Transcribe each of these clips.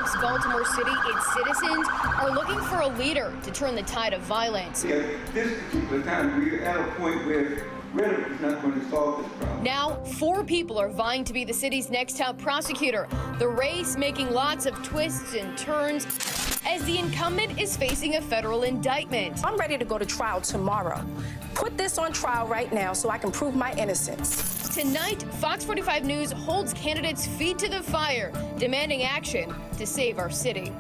sheriffs Baltimore City, its citizens are looking for a leader to turn the tide of violence. Yeah, this particular time, we're at a point where rhetoric is not going to solve this problem. Now, 4 people are vying to be the city's next top prosecutor. The race making lots of twists and turns as the incumbent is facing a federal indictment. I'm ready to go to trial tomorrow. Put this on trial right now so I can prove my innocence. Tonight, Fox 45 News holds candidates' feet to the fire, demanding action to save our city.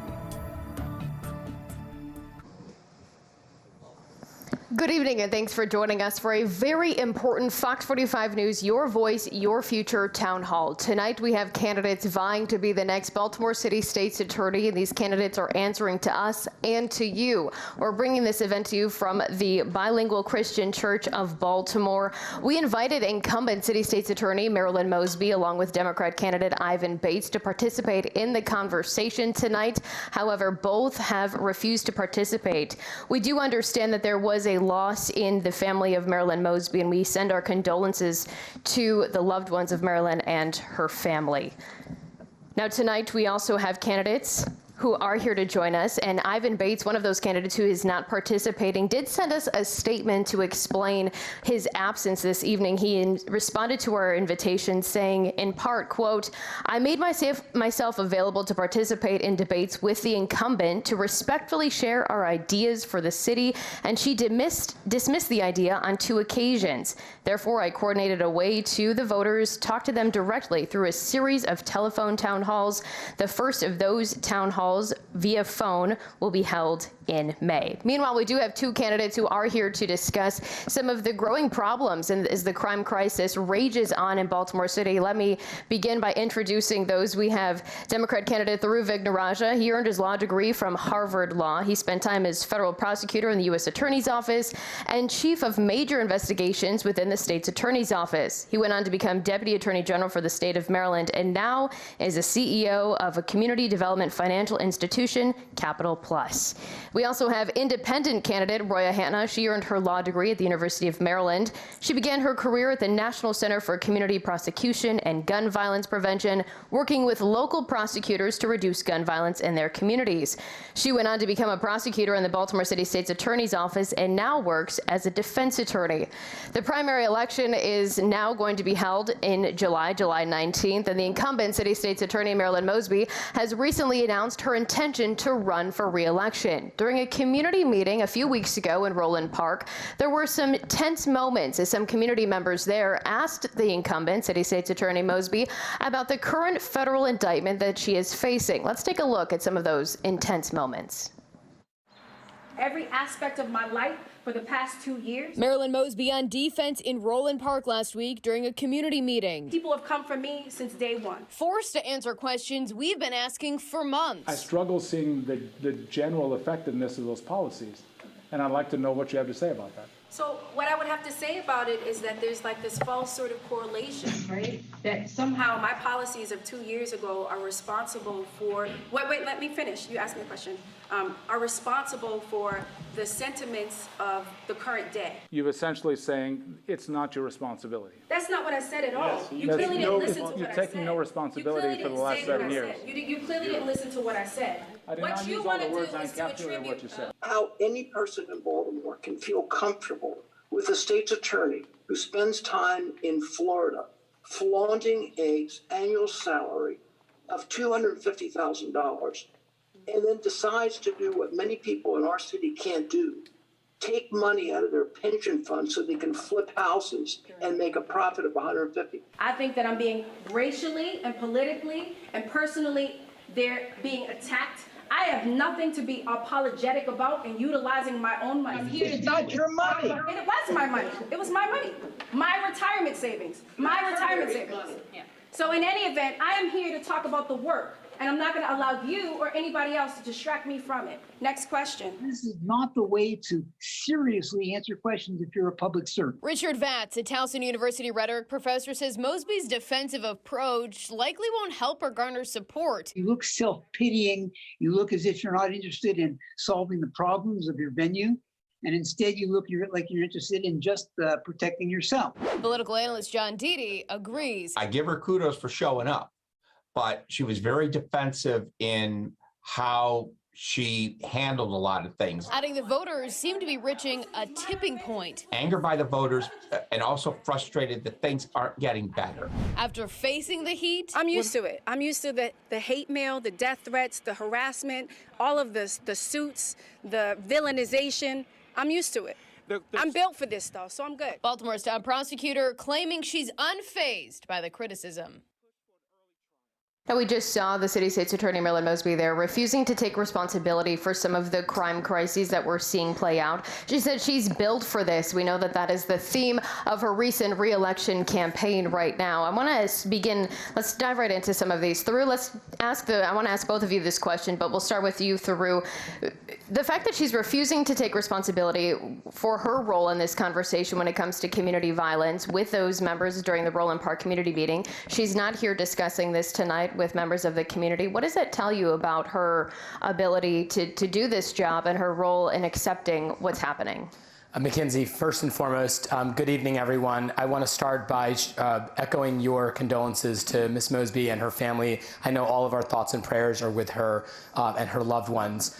Good evening, and thanks for joining us for a very important Fox 45 News Your Voice, Your Future town hall. Tonight, we have candidates vying to be the next Baltimore City State's Attorney, and these candidates are answering to us and to you. We're bringing this event to you from the Bilingual Christian Church of Baltimore. We invited incumbent City State's Attorney Marilyn Mosby, along with Democrat candidate Ivan Bates, to participate in the conversation tonight. However, both have refused to participate. We do understand that there was a loss in the family of Marilyn Mosby, and we send our condolences to the loved ones of Marilyn and her family. Now, tonight, we also have candidates who are here to join us, and Ivan Bates, one of those candidates who is not participating, did send us a statement to explain his absence this evening. He responded to our invitation saying, in part, quote, "I made myself available to participate in debates with the incumbent to respectfully share our ideas for the city, and she dismissed the idea on 2 occasions. Therefore, I coordinated a way to the voters, talked to them directly through a series of telephone town halls. The first of those town halls via phone will be held in May." Meanwhile, we do have 2 candidates who are here to discuss some of the growing problems as the crime crisis rages on in Baltimore City. Let me begin by introducing those. We have Democrat candidate Theruvigna. He earned his law degree from Harvard Law. He spent time as federal prosecutor in the U.S. Attorney's Office and chief of major investigations within the state's attorney's office. He went on to become deputy attorney general for the state of Maryland and now is a CEO of a community development financial institution, Capital Plus. We also have independent candidate Roya Hanna. She earned her law degree at the University of Maryland. She began her career at the National Center for Community Prosecution and Gun Violence Prevention, working with local prosecutors to reduce gun violence in their communities. She went on to become a prosecutor in the Baltimore City State's Attorney's Office and now works as a defense attorney. The primary election is now going to be held in July 19th, and the incumbent City State's Attorney Marilyn Mosby has recently announced her intention to run for re-election. During a community meeting a few weeks ago in Roland Park, there were some tense moments as some community members there asked the incumbent, City State's Attorney Mosby, about the current federal indictment that she is facing. Let's take a look at some of those intense moments. Every aspect of my life for the past 2 years. Marilyn Mosby on defense in Roland Park last week during a community meeting. People have come for me since day one. Forced to answer questions we've been asking for months. I struggle seeing the general effectiveness of those policies, and I'd like to know what you have to say about that. So what I would have to say about it is that there's like this false sort of correlation, right? That somehow my policies of 2 years ago are responsible for, wait, let me finish. You asked me a question. Are responsible for the sentiments of the current day. You're essentially saying it's not your responsibility. That's not what I said at all. Yes, you clearly didn't listen to what I said. You're taking no responsibility for the last 7 years. You clearly didn't listen to what I said. I did not use all the words I encapsulated what you said. How any person in Baltimore can feel comfortable with a state's attorney who spends time in Florida flaunting an annual salary of $250,000 and then decides to do what many people in our city can't do, take money out of their pension fund so they can flip houses and make a profit of $150,000. I think that I'm being racially and politically and personally, they're being attacked. I have nothing to be apologetic about in utilizing my own money. It's not your money. And it was my money. It was my money. My retirement savings. My retirement savings. So in any event, I am here to talk about the work. And I'm not going to allow you or anybody else to distract me from it. Next question. This is not the way to seriously answer questions if you're a public servant. Richard Vatz, a Towson University rhetoric professor, says Mosby's defensive approach likely won't help or garner support. You look self-pitying. You look as if you're not interested in solving the problems of your venue. And instead, you look like you're interested in just protecting yourself. Political analyst John Dede agrees. I give her kudos for showing up. but she was very defensive in how she handled a lot of things. Adding the voters seem to be reaching a tipping point. Anger by the voters and also frustrated that things aren't getting better. After facing the heat, I'm used to it. I'm used to the hate mail, the death threats, the harassment, all of this, the suits, the villainization. I'm used to it. I'm built for this stuff, so I'm good. Baltimore's town prosecutor claiming she's unfazed by the criticism. Now, we just saw the city state's attorney, Mosby, there refusing to take responsibility for some of the crime crises that we're seeing play out. She said she's built for this. We know that that is the theme of her recent re-election campaign right now. I want to begin, let's dive right into some of these. Theru, I want to ask both of you this question, but we'll start with you, Theru. The fact that she's refusing to take responsibility for her role in this conversation when it comes to community violence with those members during the Roland Park community meeting, she's not here discussing this tonight with members of the community. What does that tell you about her ability to do this job and her role in accepting what's happening? Mackenzie, first and foremost, good evening, everyone. I want to start by echoing your condolences to Ms. Mosby and her family. I know all of our thoughts and prayers are with her and her loved ones.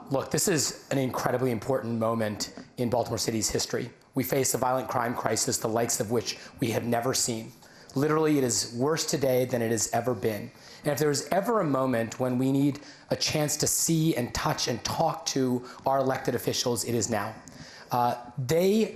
Look, this is an incredibly important moment in Baltimore City's history. We face a violent crime crisis, the likes of which we have never seen. Literally, it is worse today than it has ever been. And if there's ever a moment when we need a chance to see and touch and talk to our elected officials, it is now. They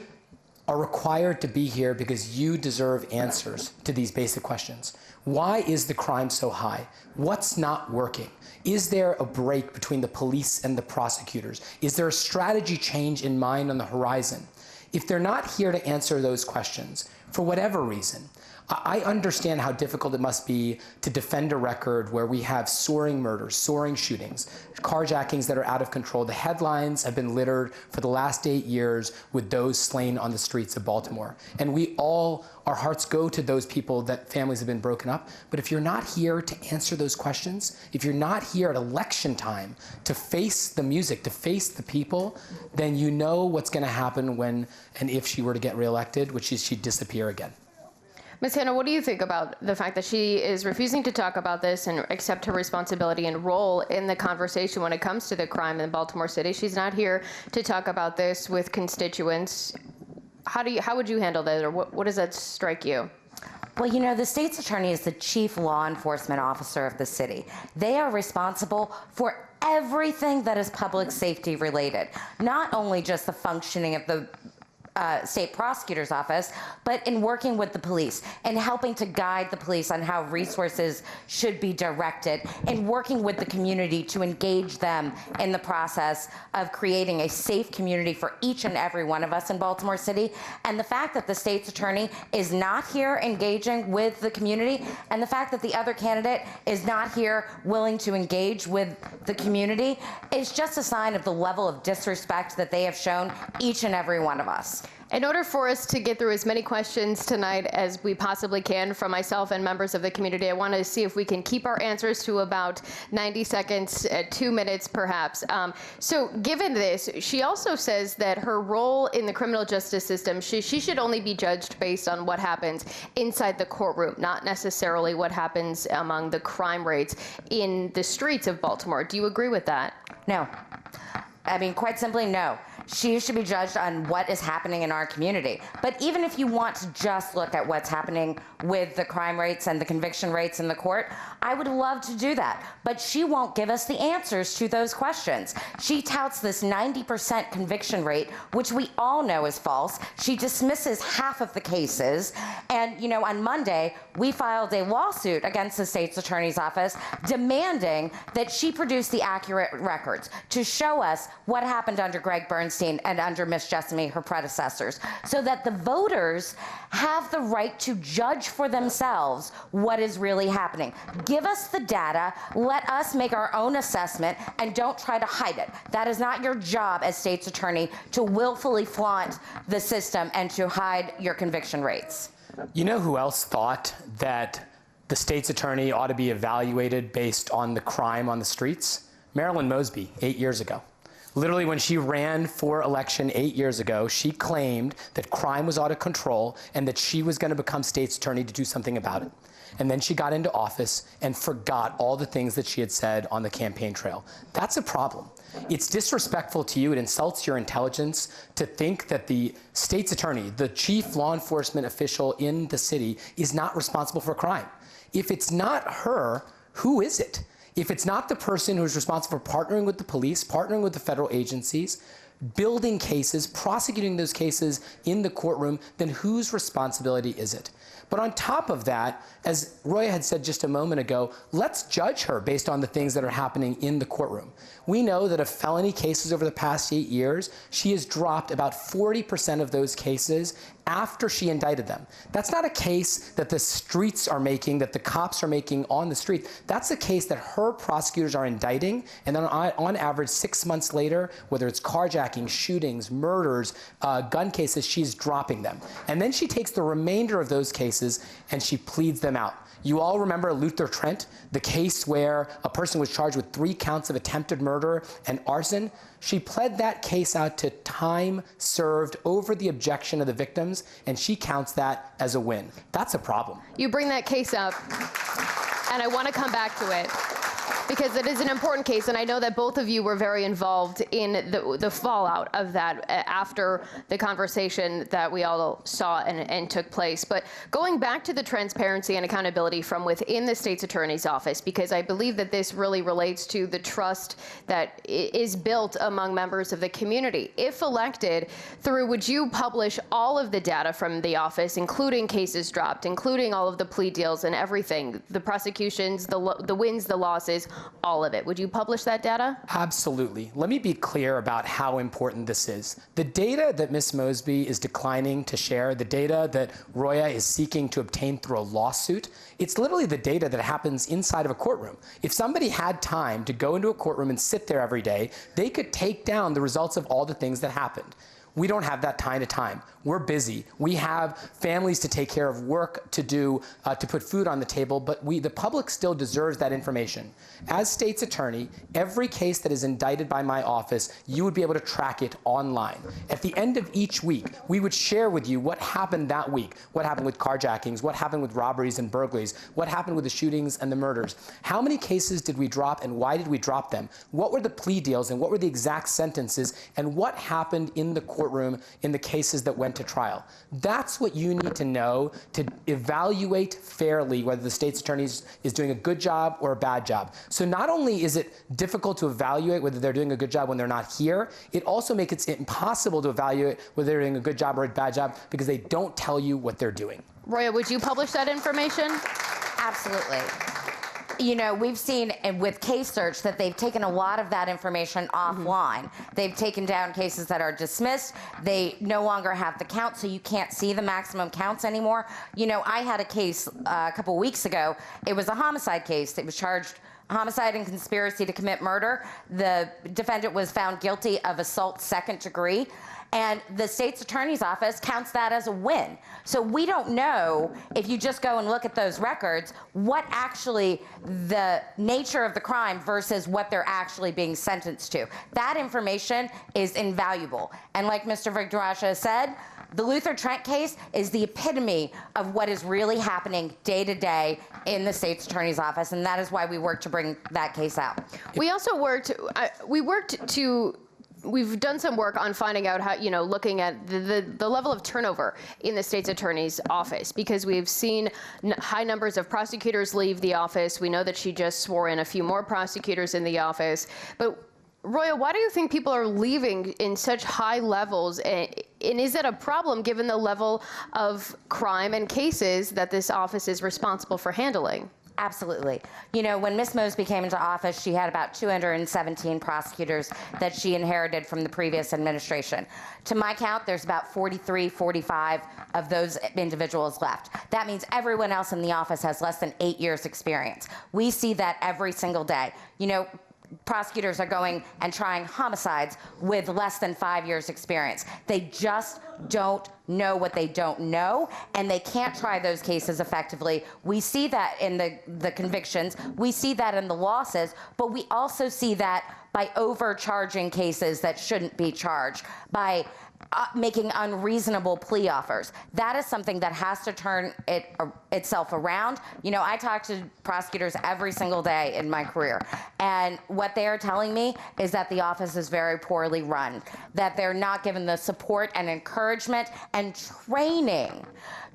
are required to be here because you deserve answers to these basic questions. Why is the crime so high? What's not working? Is there a break between the police and the prosecutors? Is there a strategy change in mind on the horizon? If they're not here to answer those questions, for whatever reason, I understand how difficult it must be to defend a record where we have soaring murders, soaring shootings, carjackings that are out of control. The headlines have been littered for the last 8 years with those slain on the streets of Baltimore. And we all, our hearts go to those people that families have been broken up. But if you're not here to answer those questions, if you're not here at election time to face the music, to face the people, then you know what's going to happen when and if she were to get reelected, which is she'd disappear again. Ms. Hanna, what do you think about the fact that she is refusing to talk about this and accept her responsibility and role in the conversation when it comes to the crime in Baltimore City? She's not here to talk about this with constituents. How would you handle that, or what does that strike you? Well, you know, the state's attorney is the chief law enforcement officer of the city. They are responsible for everything that is public safety related, not only just the functioning of the state prosecutor's office, but in working with the police and helping to guide the police on how resources should be directed, and working with the community to engage them in the process of creating a safe community for each and every one of us in Baltimore City. And the fact that the state's attorney is not here engaging with the community, and the fact that the other candidate is not here willing to engage with the community, is just a sign of the level of disrespect that they have shown each and every one of us. In order for us to get through as many questions tonight as we possibly can from myself and members of the community, I want to see if we can keep our answers to about 90 seconds, 2 minutes perhaps. So given this, she also says that her role in the criminal justice system, she should only be judged based on what happens inside the courtroom, not necessarily what happens among the crime rates in the streets of Baltimore. Do you agree with that? No. I mean, quite simply, no. She should be judged on what is happening in our community. But even if you want to just look at what's happening with the crime rates and the conviction rates in the court, I would love to do that. But she won't give us the answers to those questions. She touts this 90% conviction rate, which we all know is false. She dismisses half of the cases. And, you know, on Monday, we filed a lawsuit against the state's attorney's office demanding that she produce the accurate records to show us what happened under Greg Burns and under Ms. Jessamy, her predecessors, so that the voters have the right to judge for themselves what is really happening. Give us the data, let us make our own assessment, and don't try to hide it. That is not your job as state's attorney, to willfully flaunt the system and to hide your conviction rates. You know who else thought that the state's attorney ought to be evaluated based on the crime on the streets? Marilyn Mosby, 8 years ago. Literally, when she ran for election 8 years ago, she claimed that crime was out of control and that she was going to become state's attorney to do something about it. and then she got into office and forgot all the things that she had said on the campaign trail. That's a problem. It's disrespectful to you. It insults your intelligence to think that the state's attorney, the chief law enforcement official in the city, is not responsible for crime. If it's not her, who is it? If it's not the person who's responsible for partnering with the police, partnering with the federal agencies, building cases, prosecuting those cases in the courtroom, then whose responsibility is it? But on top of that, as Roya had said just a moment ago, let's judge her based on the things that are happening in the courtroom. We know that of felony cases over the past 8 years, she has dropped about 40% of those cases after she indicted them. That's not a case that the streets are making, that the cops are making on the street. That's a case that her prosecutors are indicting, and then on average 6 months later, whether it's carjacking, shootings, murders, gun cases, she's dropping them. And then she takes the remainder of those cases and she pleads them out. You all remember Luther Trent, the case where a person was charged with 3 counts of attempted murder and arson. She pled that case out to time served over the objection of the victims, and she counts that as a win. That's a problem. You bring that case up, and I want to come back to it, because it is an important case, and I know that both of you were very involved in the fallout of that after the conversation that we all saw and took place. But going back to the transparency and accountability from within the state's attorney's office, because I believe that this really relates to the trust that is built among members of the community. If elected, Theru, would you publish all of the data from the office, including cases dropped, including all of the plea deals and everything, the prosecutions, the wins, the losses, all of it? Would you publish that data? Absolutely. Let me be clear about how important this is. The data that Ms. Mosby is declining to share, the data that Roya is seeking to obtain through a lawsuit, it's literally the data that happens inside of a courtroom. If somebody had time to go into a courtroom and sit there every day, they could take down the results of all the things that happened. We don't have that time to time. We're busy. We have families to take care of, work to do, to put food on the table, but the public still deserves that information. As state's attorney, every case that is indicted by my office, you would be able to track it online. At the end of each week, we would share with you what happened that week, what happened with carjackings, what happened with robberies and burglaries, what happened with the shootings and the murders. How many cases did we drop and why did we drop them? What were the plea deals and what were the exact sentences and what happened in the courtroom in the cases that went to trial? That's what you need to know to evaluate fairly whether the state's attorney is doing a good job or a bad job. So not only is it difficult to evaluate whether they're doing a good job when they're not here, it also makes it impossible to evaluate whether they're doing a good job or a bad job because they don't tell you what they're doing. Roya, would you publish that information? Absolutely. You know, we've seen with Case Search that they've taken a lot of that information offline. They've taken down cases that are dismissed. They no longer have the count, so you can't see the maximum counts anymore. You know, I had a case a couple weeks ago. It was a homicide case. It was charged homicide and conspiracy to commit murder. The defendant was found guilty of assault second degree. And the state's attorney's office counts that as a win. So we don't know, if you just go and look at those records, what actually the nature of the crime versus what they're actually being sentenced to. That information is invaluable. And like Mr. Vigdrasha said, the Luther Trent case is the epitome of what is really happening day to day in the state's attorney's office, and that is why we worked to bring that case out. We also we've done some work on finding out how, you know, looking at the level of turnover in the state's attorney's office, because we've seen high numbers of prosecutors leave the office. We know that she just swore in a few more prosecutors in the office. But Roya, why do you think people are leaving in such high levels? And is that a problem given the level of crime and cases that this office is responsible for handling? Absolutely. You know, when Ms. Mosby came into office, she had about 217 prosecutors that she inherited from the previous administration. To my count, there's about 43, 45 of those individuals left. That means everyone else in the office has less than 8 years experience. We see that every single day. You know, prosecutors are going and trying homicides with less than 5 years experience. They just don't know what they don't know, and they can't try those cases effectively. We see that in the convictions, we see that in the losses, but we also see that by overcharging cases that shouldn't be charged, by making unreasonable plea offers. That is something that has to turn itself around. You know, I talk to prosecutors every single day in my career, and what they are telling me is that the office is very poorly run, that they're not given the support and encouragement and training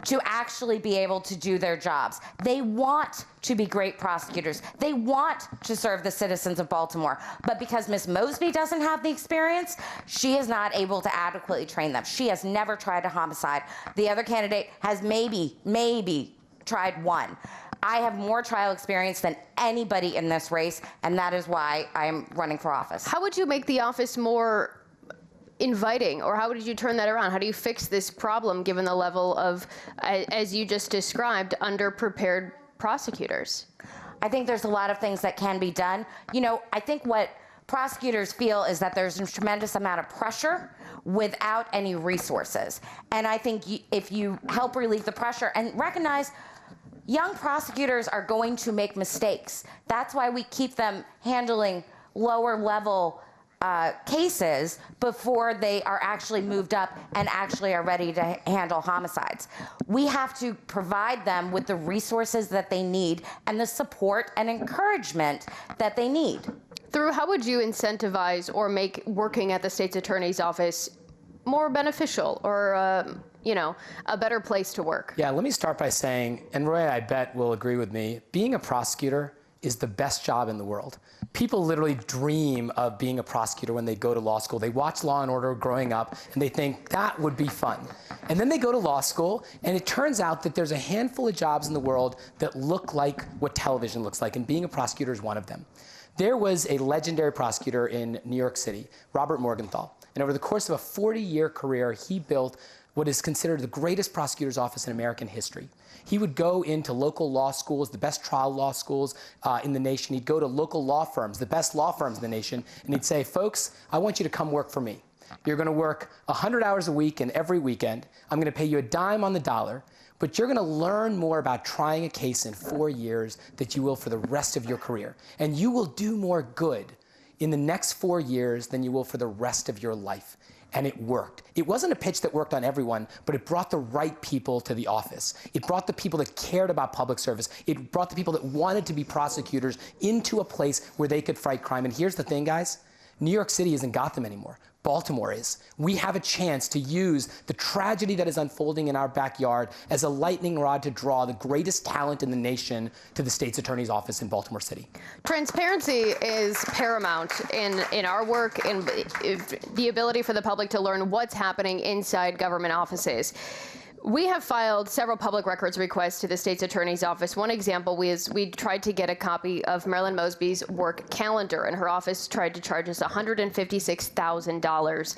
to actually be able to do their jobs. They want to be great prosecutors. They want to serve the citizens of Baltimore. But because Ms. Mosby doesn't have the experience, she is not able to adequately train them. She has never tried a homicide. The other candidate has maybe tried one. I have more trial experience than anybody in this race, and that is why I'm running for office. How would you make the office more inviting, or how would you turn that around? How do you fix this problem given the level of, as you just described, underprepared prosecutors? I think there's a lot of things that can be done. You know, I think what prosecutors feel is that there's a tremendous amount of pressure without any resources. And I think if you help relieve the pressure and recognize young prosecutors are going to make mistakes. That's why we keep them handling lower level cases before they are actually moved up and actually are ready to handle homicides. We have to provide them with the resources that they need and the support and encouragement that they need. Through, how would you incentivize or make working at the state's attorney's office more beneficial, or you know, a better place to work? Yeah, let me start by saying, and Roya, I bet, will agree with me, being a prosecutor is the best job in the world. People literally dream of being a prosecutor when they go to law school. They watch Law and Order growing up, and they think that would be fun. And then they go to law school, and it turns out that there's a handful of jobs in the world that look like what television looks like, and being a prosecutor is one of them. There was a legendary prosecutor in New York City, Robert Morgenthau, and over the course of a 40-year career, he built what is considered the greatest prosecutor's office in American history. He would go into local law schools, the best trial law schools in the nation. He'd go to local law firms, the best law firms in the nation, and he'd say, folks, I want you to come work for me. You're going to work 100 hours a week and every weekend. I'm going to pay you a dime on the dollar, but you're going to learn more about trying a case in 4 years than you will for the rest of your career. And you will do more good in the next 4 years than you will for the rest of your life. And it worked. It wasn't a pitch that worked on everyone, but it brought the right people to the office. It brought the people that cared about public service. It brought the people that wanted to be prosecutors into a place where they could fight crime. And here's the thing, guys. New York City isn't Gotham anymore. Baltimore is. We have a chance to use the tragedy that is unfolding in our backyard as a lightning rod to draw the greatest talent in the nation to the state's attorney's office in Baltimore City. Transparency is paramount in our work, and the ability for the public to learn what's happening inside government offices. We have filed several public records requests to the state's attorney's office. One example was we tried to get a copy of Marilyn Mosby's work calendar, and her office tried to charge us $156,000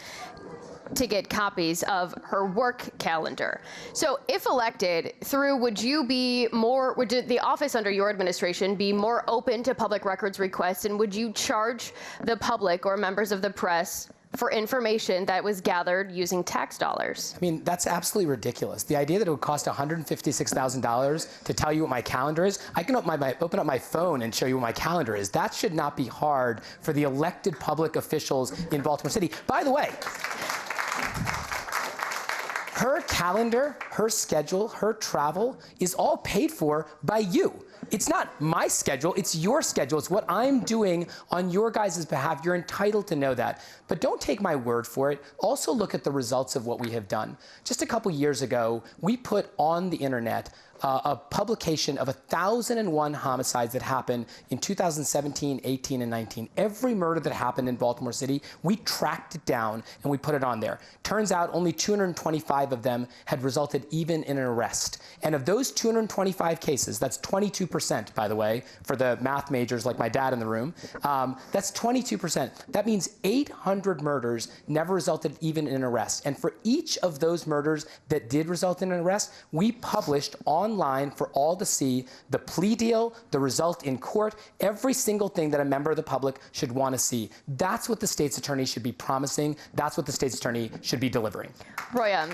to get copies of her work calendar. So if elected, would the office under your administration be more open to public records requests, and would you charge the public or members of the press for information that was gathered using tax dollars? I mean, that's absolutely ridiculous. The idea that it would cost $156,000 to tell you what my calendar is, I can open up my phone and show you what my calendar is. That should not be hard for the elected public officials in Baltimore City. By the way, her calendar, her schedule, her travel is all paid for by you. It's not my schedule, it's your schedule. It's what I'm doing on your guys' behalf. You're entitled to know that. But don't take my word for it. Also look at the results of what we have done. Just a couple years ago, we put on the internet a publication of 1,001 homicides that happened in 2017, 18, and 19. Every murder that happened in Baltimore City, we tracked it down and we put it on there. Turns out only 225 of them had resulted even in an arrest. And of those 225 cases, that's 22%, by the way, for the math majors like my dad in the room, that's 22%. That means 800 murders never resulted even in an arrest. And for each of those murders that did result in an arrest, we published online for all to see the plea deal, the result in court, every single thing that a member of the public should want to see. That's what the state's attorney should be promising. That's what the state's attorney should be delivering. Roya,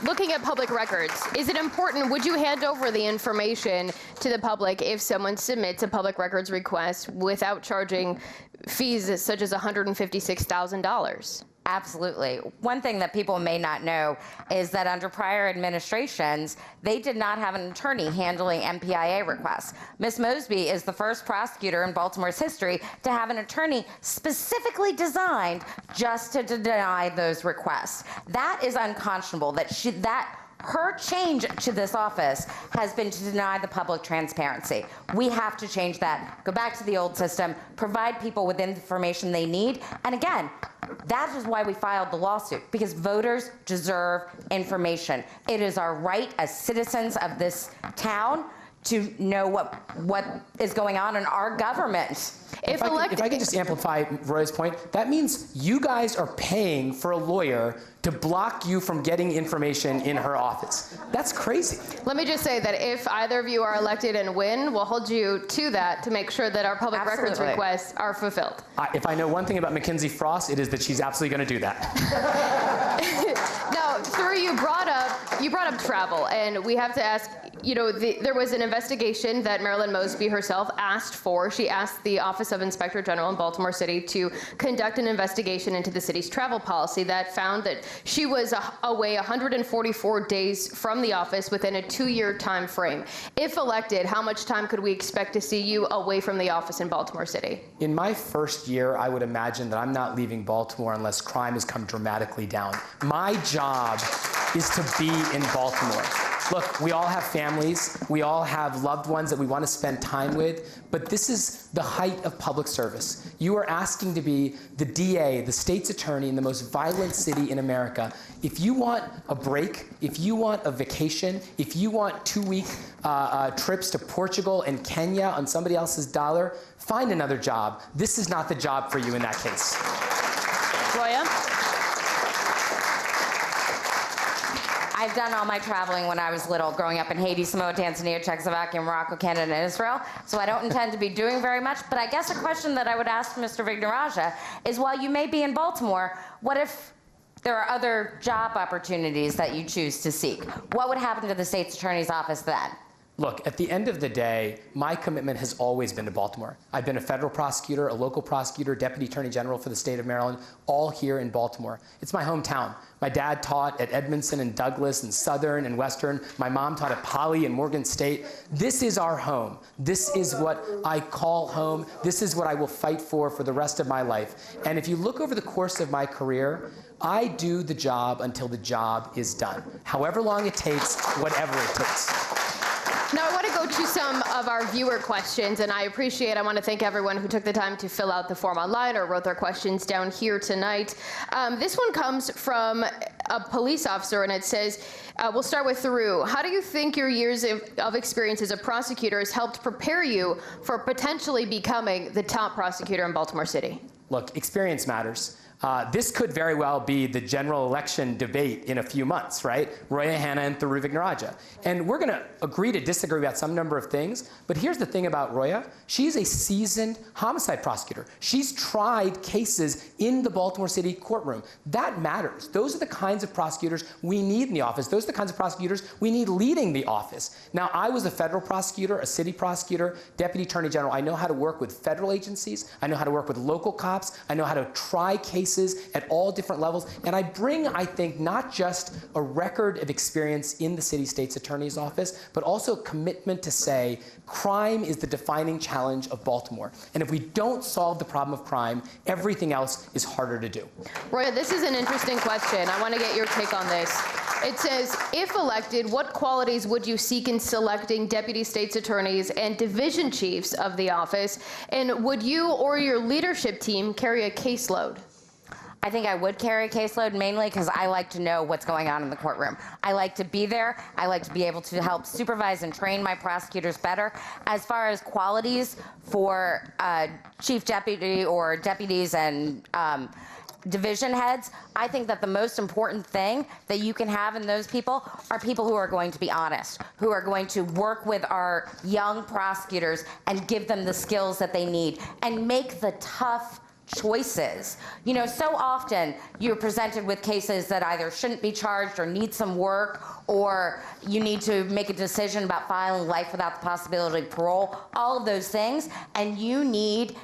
looking at public records, is it important, would you hand over the information to the public if someone submits a public records request without charging fees such as $156,000? Absolutely. One thing that people may not know is that under prior administrations, they did not have an attorney handling MPIA requests. Ms. Mosby is the first prosecutor in Baltimore's history to have an attorney specifically designed just to deny those requests. That is unconscionable. Her change to this office has been to deny the public transparency. We have to change that. Go back to the old system, provide people with information they need. And again, that is why we filed the lawsuit, because voters deserve information. It is our right as citizens of this town to know what is going on in our government. If I could just amplify Roya's point, that means you guys are paying for a lawyer to block you from getting information in her office. That's crazy. Let me just say that if either of you are elected and win, we'll hold you to that to make sure that our public records requests are fulfilled. If I know one thing about Mackenzie Frost, it is that she's absolutely going to do that. Now, Thur, you brought up travel, and we have to ask, you know, there was an investigation that Marilyn Mosby herself asked for. She asked the Office of Inspector General in Baltimore City to conduct an investigation into the city's travel policy that found that she was away 144 days from the office within a 2-year time frame. If elected, how much time could we expect to see you away from the office in Baltimore City? In my first year, I would imagine that I'm not leaving Baltimore unless crime has come dramatically down. My job is to be in Baltimore. Look, we all have families, we all have loved ones that we want to spend time with, but this is the height of public service. You are asking to be the DA, the state's attorney in the most violent city in America. If you want a break, if you want a vacation, if you want 2-week trips to Portugal and Kenya on somebody else's dollar, find another job. This is not the job for you in that case. Roya? I've done all my traveling when I was little, growing up in Haiti, Samoa, Tanzania, Czechoslovakia, Morocco, Canada, and Israel. So I don't intend to be doing very much. But I guess a question that I would ask Mr. Vignarajah is, while you may be in Baltimore, what if there are other job opportunities that you choose to seek? What would happen to the state's attorney's office then? Look, at the end of the day, my commitment has always been to Baltimore. I've been a federal prosecutor, a local prosecutor, deputy attorney general for the state of Maryland, all here in Baltimore. It's my hometown. My dad taught at Edmondson and Douglas and Southern and Western. My mom taught at Poly and Morgan State. This is our home. This is what I call home. This is what I will fight for the rest of my life. And if you look over the course of my career, I do the job until the job is done. However long it takes, whatever it takes. Now, I want to go to some of our viewer questions, and I want to thank everyone who took the time to fill out the form online or wrote their questions down here tonight. This one comes from a police officer, and it says, we'll start with Theru. How do you think your years of experience as a prosecutor has helped prepare you for potentially becoming the top prosecutor in Baltimore City? Look, experience matters. This could very well be the general election debate in a few months, right? Roya Hanna and Theruvigna. And we're going to agree to disagree about some number of things, but here's the thing about Roya. She's a seasoned homicide prosecutor. She's tried cases in the Baltimore City courtroom. That matters. Those are the kinds of prosecutors we need in the office. Those are the kinds of prosecutors we need leading the office. Now, I was a federal prosecutor, a city prosecutor, deputy attorney general. I know how to work with federal agencies. I know how to work with local cops. I know how to try cases at all different levels. And I bring, I think, not just a record of experience in the city state's attorney's office, but also a commitment to say crime is the defining challenge of Baltimore. And if we don't solve the problem of crime, everything else is harder to do. Roya, this is an interesting question. I want to get your take on this. It says, if elected, what qualities would you seek in selecting deputy state's attorneys and division chiefs of the office? And would you or your leadership team carry a caseload? I think I would carry a caseload, mainly because I like to know what's going on in the courtroom. I like to be there. I like to be able to help supervise and train my prosecutors better. As far as qualities for chief deputy or deputies and division heads, I think that the most important thing that you can have in those people are people who are going to be honest, who are going to work with our young prosecutors and give them the skills that they need and make the tough choices. You know, so often you're presented with cases that either shouldn't be charged or need some work, or you need to make a decision about filing life without the possibility of parole, all of those things, and you need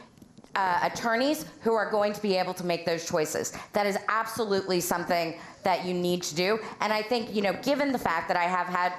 attorneys who are going to be able to make those choices. That is absolutely something that you need to do. And I think, given the fact that I have had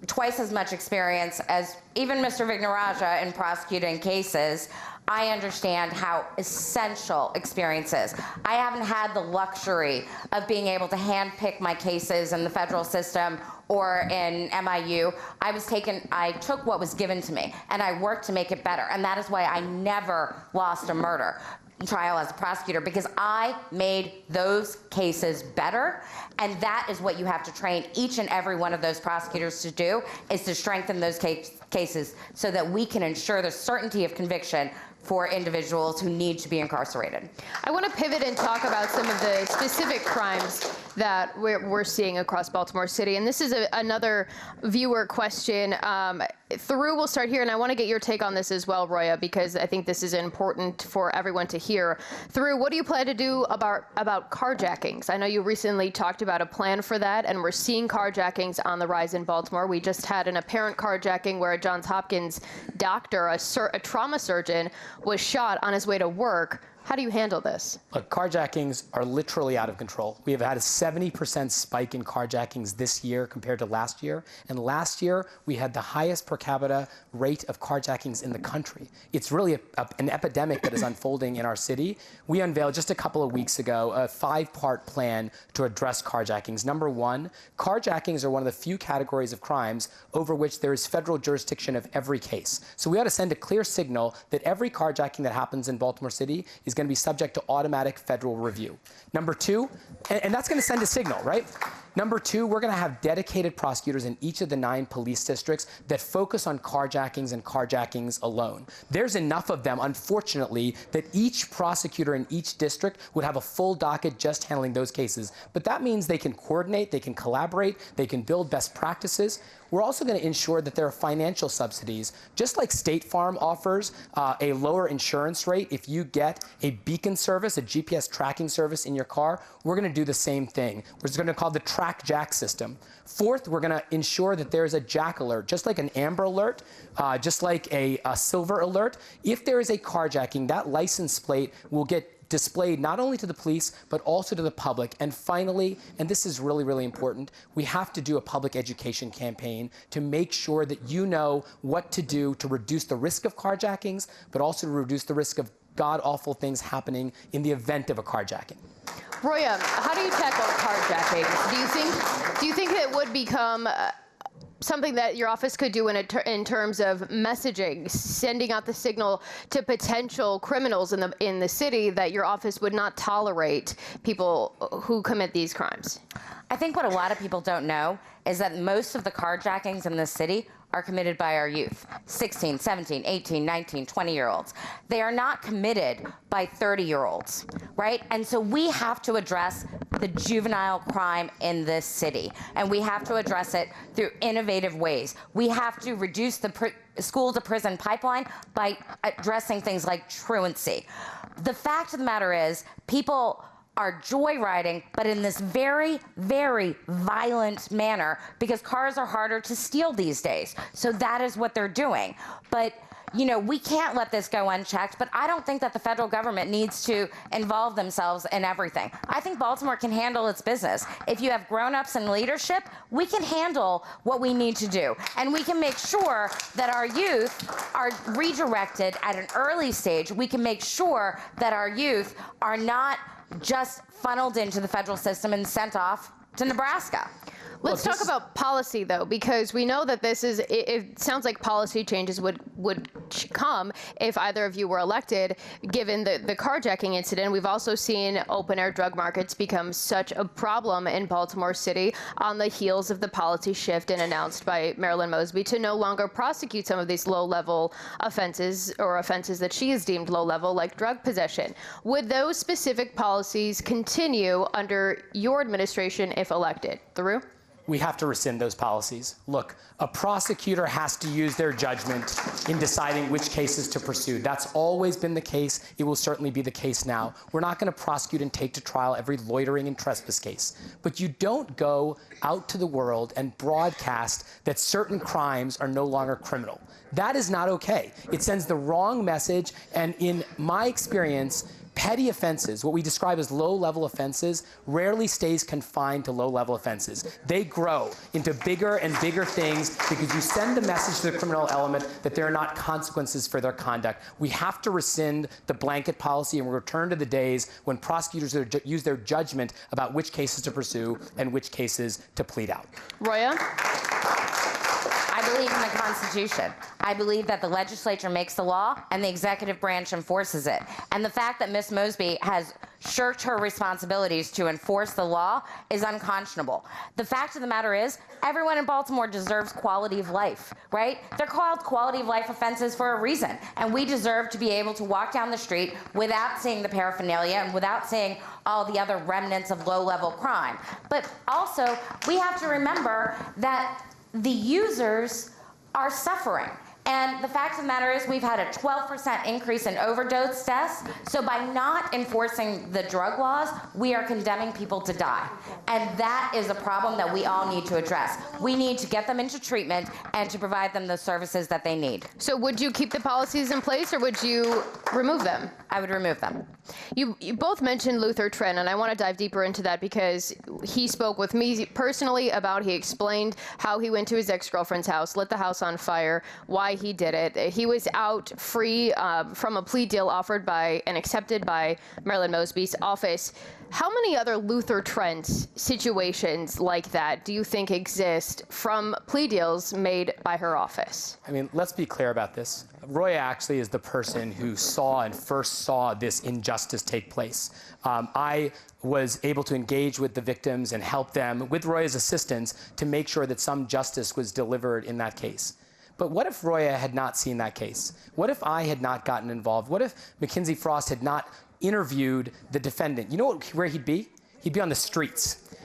twice as much experience as even Mr. Vignaraja in prosecuting cases, I understand how essential experience is. I haven't had the luxury of being able to handpick my cases in the federal system or in MIU. I took what was given to me and I worked to make it better. And that is why I never lost a murder trial as a prosecutor, because I made those cases better. And that is what you have to train each and every one of those prosecutors to do, is to strengthen those cases so that we can ensure the certainty of conviction for individuals who need to be incarcerated. I want to pivot and talk about some of the specific crimes that we're seeing across Baltimore City. And this is another viewer question. Theru, we'll start here, and I want to get your take on this as well, Roya, because I think this is important for everyone to hear. Theru, what do you plan to do about carjackings? I know you recently talked about a plan for that, and we're seeing carjackings on the rise in Baltimore. We just had an apparent carjacking where a Johns Hopkins doctor, a trauma surgeon, was shot on his way to work. How do you handle this? Look, carjackings are literally out of control. We have had a 70% spike in carjackings this year compared to last year. And last year, we had the highest per capita rate of carjackings in the country. It's really an epidemic that is unfolding in our city. We unveiled just a couple of weeks ago a 5-part plan to address carjackings. Number one, carjackings are one of the few categories of crimes over which there is federal jurisdiction of every case. So we ought to send a clear signal that every carjacking that happens in Baltimore City is going to be subject to automatic federal review. Number two, and that's going to send a signal, right? Number two, we're going to have dedicated prosecutors in each of the 9 police districts that focus on carjackings and carjackings alone. There's enough of them, unfortunately, that each prosecutor in each district would have a full docket just handling those cases. But that means they can coordinate, they can collaborate, they can build best practices. We're also going to ensure that there are financial subsidies. Just like State Farm offers a lower insurance rate if you get a beacon service, a GPS tracking service in your car, we're going to do the same thing. We're going to call the Track Jack system. Fourth, we're going to ensure that there is a Jack alert, just like an Amber alert, just like a Silver alert. If there is a carjacking, that license plate will get displayed not only to the police, but also to the public. And finally, and this is really, really important, we have to do a public education campaign to make sure that you know what to do to reduce the risk of carjackings, but also to reduce the risk of god-awful things happening in the event of a carjacking. Roya, how do you tackle carjackings? Do you think it would become something that your office could do in terms of messaging, sending out the signal to potential criminals in the city that your office would not tolerate people who commit these crimes? I think what a lot of people don't know is that most of the carjackings in this city are committed by our youth, 16, 17, 18, 19, 20-year-olds. They are not committed by 30-year-olds, right? And so we have to address the juvenile crime in this city, and we have to address it through innovative ways. We have to reduce the school-to-prison pipeline by addressing things like truancy. The fact of the matter is, people are joyriding, but in this very, very violent manner, because cars are harder to steal these days. So that is what they're doing. But we can't let this go unchecked, but I don't think that the federal government needs to involve themselves in everything. I think Baltimore can handle its business. If you have grown-ups in leadership, we can handle what we need to do. And we can make sure that our youth are redirected at an early stage. We can make sure that our youth are not just funneled into the federal system and sent off to Nebraska. Let's talk about policy, though, because we know that it sounds like policy changes would come if either of you were elected, given the carjacking incident. We've also seen open-air drug markets become such a problem in Baltimore City on the heels of the policy shift and announced by Marilyn Mosby to no longer prosecute some of these low-level offenses or offenses that she has deemed low-level, like drug possession. Would those specific policies continue under your administration if elected? Theru? we have to rescind those policies. Look, a prosecutor has to use their judgment in deciding which cases to pursue. That's always been the case. It will certainly be the case now. We're not going to prosecute and take to trial every loitering and trespass case. But you don't go out to the world and broadcast that certain crimes are no longer criminal. That is not okay. It sends the wrong message, and in my experience, petty offenses, what we describe as low-level offenses, rarely stays confined to low-level offenses. They grow into bigger and bigger things because you send the message to the criminal element that there are not consequences for their conduct. We have to rescind the blanket policy and return to the days when prosecutors use their judgment about which cases to pursue and which cases to plead out. Roya? I believe in the Constitution. I believe that the legislature makes the law and the executive branch enforces it. And the fact that Ms. Mosby has shirked her responsibilities to enforce the law is unconscionable. The fact of the matter is, everyone in Baltimore deserves quality of life, right? They're called quality of life offenses for a reason. And we deserve to be able to walk down the street without seeing the paraphernalia and without seeing all the other remnants of low-level crime. But also, we have to remember that the users are suffering. And the fact of the matter is we've had a 12% increase in overdose deaths. So by not enforcing the drug laws, we are condemning people to die. And that is a problem that we all need to address. We need to get them into treatment and to provide them the services that they need. So would you keep the policies in place, or would you remove them? I would remove them. You both mentioned Luther Trent, and I want to dive deeper into that because he spoke with me personally about, he explained how he went to his ex-girlfriend's house, lit the house on fire, why he did it. He was out free from a plea deal offered by and accepted by Marilyn Mosby's office. How many other Luther Trent situations like that do you think exist from plea deals made by her office? I mean, let's be clear about this. Roya actually is the person who saw and first saw this injustice take place. I was able to engage with the victims and help them, with Roya's assistance, to make sure that some justice was delivered in that case. But what if Roya had not seen that case? What if I had not gotten involved? What if Mackenzie Frost had not interviewed the defendant? You know where he'd be? He'd be on the streets.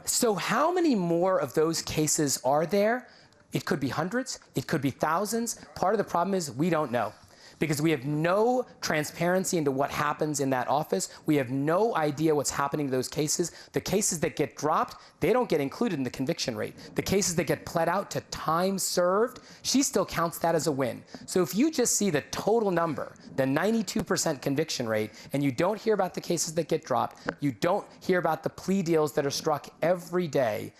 So how many more of those cases are there? It could be hundreds. It could be thousands. Part of the problem is we don't know, because we have no transparency into what happens in that office. We have no idea what's happening to those cases. The cases that get dropped, they don't get included in the conviction rate. The cases that get pled out to time served, she still counts that as a win. So if you just see the total number, the 92% conviction rate, and you don't hear about the cases that get dropped, you don't hear about the plea deals that are struck every day,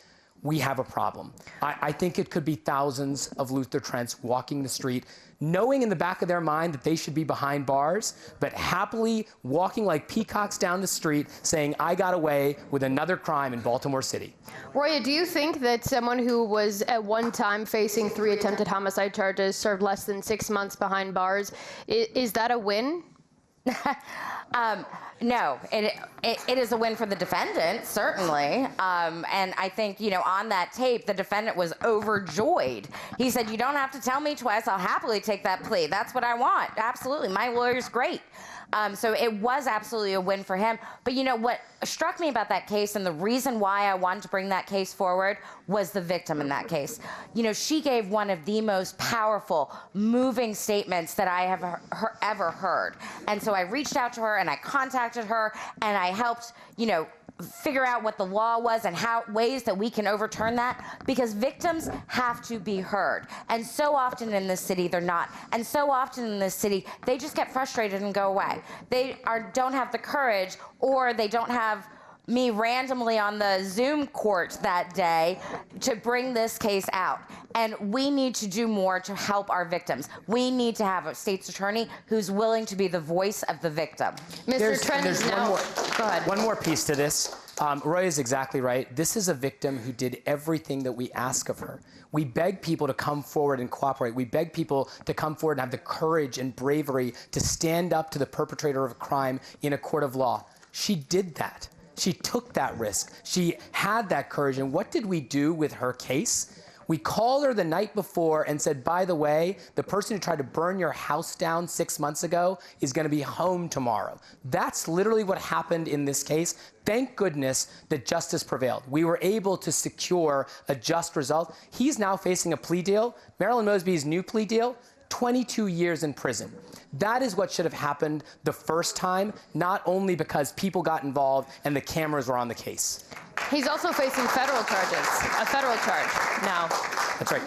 we have a problem. I think it could be thousands of Luther Trents walking the street, knowing in the back of their mind that they should be behind bars, but happily walking like peacocks down the street saying, I got away with another crime in Baltimore City. Roya, do you think that someone who was at one time facing 3 attempted homicide charges served less than 6 months behind bars? Is that a win? No, it is a win for the defendant, certainly. And I think, on that tape, the defendant was overjoyed. He said, you don't have to tell me twice. I'll happily take that plea. That's what I want. Absolutely. My lawyer's great. So it was absolutely a win for him. But what struck me about that case, and the reason why I wanted to bring that case forward, was the victim in that case. She gave one of the most powerful, moving statements that I have ever heard. And so I reached out to her and I contacted her and I helped, figure out what the law was and how ways that we can overturn that, because victims have to be heard. And so often in this city, they're not. And so often in this city, they just get frustrated and go away. They don't have the courage, or they don't have me randomly on the Zoom court that day to bring this case out. And we need to do more to help our victims. We need to have a state's attorney who's willing to be the voice of the victim. Mr. Trent, there's go ahead. One more piece to this. Roya is exactly right. This is a victim who did everything that we ask of her. We beg people to come forward and cooperate. We beg people to come forward and have the courage and bravery to stand up to the perpetrator of a crime in a court of law. She did that. She took that risk. She had that courage. And what did we do with her case? We called her the night before and said, by the way, the person who tried to burn your house down 6 months ago is going to be home tomorrow. That's literally what happened in this case. Thank goodness that justice prevailed. We were able to secure a just result. He's now facing a plea deal. Marilyn Mosby's new plea deal, 22 years in prison. That is what should have happened the first time, not only because people got involved and the cameras were on the case. He's also facing federal charges, a federal charge now. That's right.